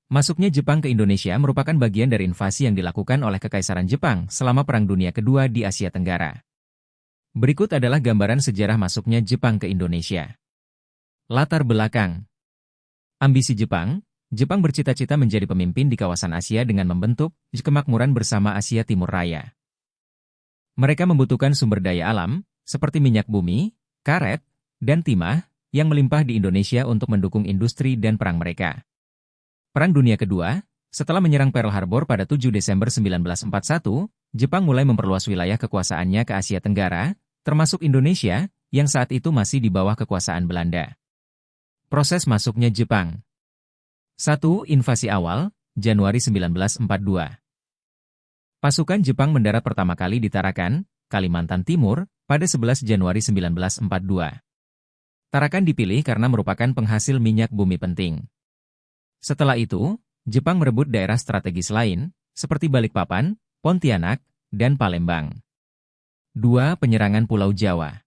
Masuknya Jepang ke Indonesia merupakan bagian dari invasi yang dilakukan oleh Kekaisaran Jepang selama Perang Dunia Kedua di Asia Tenggara. Berikut adalah gambaran sejarah masuknya Jepang ke Indonesia. Latar belakang. Ambisi Jepang. Jepang bercita-cita menjadi pemimpin di kawasan Asia dengan membentuk kemakmuran bersama Asia Timur Raya. Mereka membutuhkan sumber daya alam, seperti minyak bumi, karet, dan timah, yang melimpah di Indonesia untuk mendukung industri dan perang mereka. Perang Dunia Kedua, setelah menyerang Pearl Harbor pada 7 Desember 1941, Jepang mulai memperluas wilayah kekuasaannya ke Asia Tenggara, termasuk Indonesia, yang saat itu masih di bawah kekuasaan Belanda. Proses masuknya Jepang. 1. Invasi awal, Januari 1942. Pasukan Jepang mendarat pertama kali di Tarakan, Kalimantan Timur, pada 11 Januari 1942. Tarakan dipilih karena merupakan penghasil minyak bumi penting. Setelah itu, Jepang merebut daerah strategis lain, seperti Balikpapan, Pontianak, dan Palembang. 2. Penyerangan Pulau Jawa.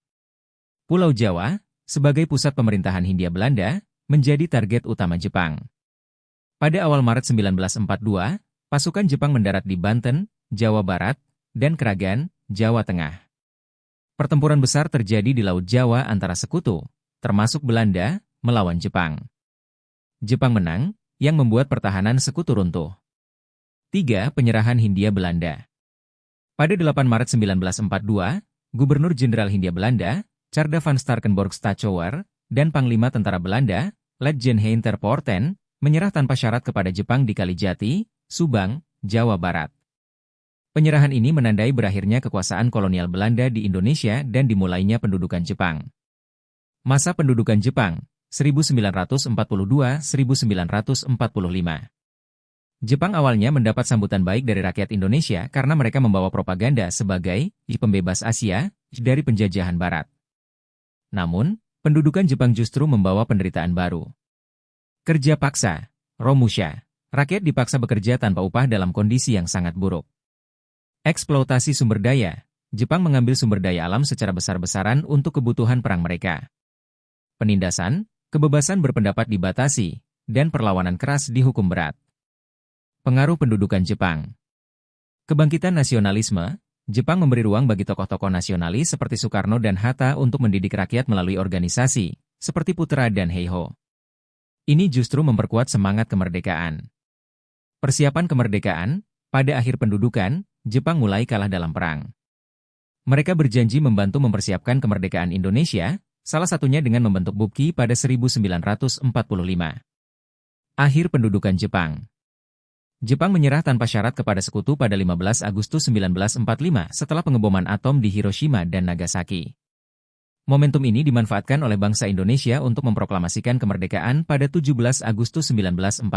Pulau Jawa, sebagai pusat pemerintahan Hindia Belanda, menjadi target utama Jepang. Pada awal Maret 1942, pasukan Jepang mendarat di Banten, Jawa Barat, dan Kragan, Jawa Tengah. Pertempuran besar terjadi di Laut Jawa antara sekutu, termasuk Belanda, melawan Jepang. Jepang menang, yang membuat pertahanan sekutu runtuh. 3. Penyerahan Hindia Belanda. Pada 8 Maret 1942, Gubernur Jenderal Hindia Belanda, Tjarda van Starkenborgh-Stachouwer, dan Panglima Tentara Belanda, Letjen Hein ter Poorten, menyerah tanpa syarat kepada Jepang di Kalijati, Subang, Jawa Barat. Penyerahan ini menandai berakhirnya kekuasaan kolonial Belanda di Indonesia dan dimulainya pendudukan Jepang. Masa pendudukan Jepang 1942-1945. Jepang awalnya mendapat sambutan baik dari rakyat Indonesia karena mereka membawa propaganda sebagai pembebas Asia dari penjajahan Barat. Namun, pendudukan Jepang justru membawa penderitaan baru. Kerja paksa, Romusha, rakyat dipaksa bekerja tanpa upah dalam kondisi yang sangat buruk. Eksploitasi sumber daya, Jepang mengambil sumber daya alam secara besar-besaran untuk kebutuhan perang mereka. Penindasan, kebebasan berpendapat dibatasi, dan perlawanan keras dihukum berat. Pengaruh pendudukan Jepang. Kebangkitan nasionalisme, Jepang memberi ruang bagi tokoh-tokoh nasionalis seperti Soekarno dan Hatta untuk mendidik rakyat melalui organisasi, seperti Putra dan Heiho. Ini justru memperkuat semangat kemerdekaan. Persiapan kemerdekaan, pada akhir pendudukan, Jepang mulai kalah dalam perang. Mereka berjanji membantu mempersiapkan kemerdekaan Indonesia, salah satunya dengan membentuk BUPKI pada 1945. Akhir pendudukan Jepang. Jepang menyerah tanpa syarat kepada sekutu pada 15 Agustus 1945 setelah pengeboman atom di Hiroshima dan Nagasaki. Momentum ini dimanfaatkan oleh bangsa Indonesia untuk memproklamasikan kemerdekaan pada 17 Agustus 1945.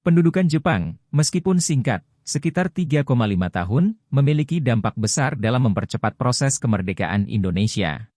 Pendudukan Jepang, meskipun singkat, sekitar 3,5 tahun, memiliki dampak besar dalam mempercepat proses kemerdekaan Indonesia.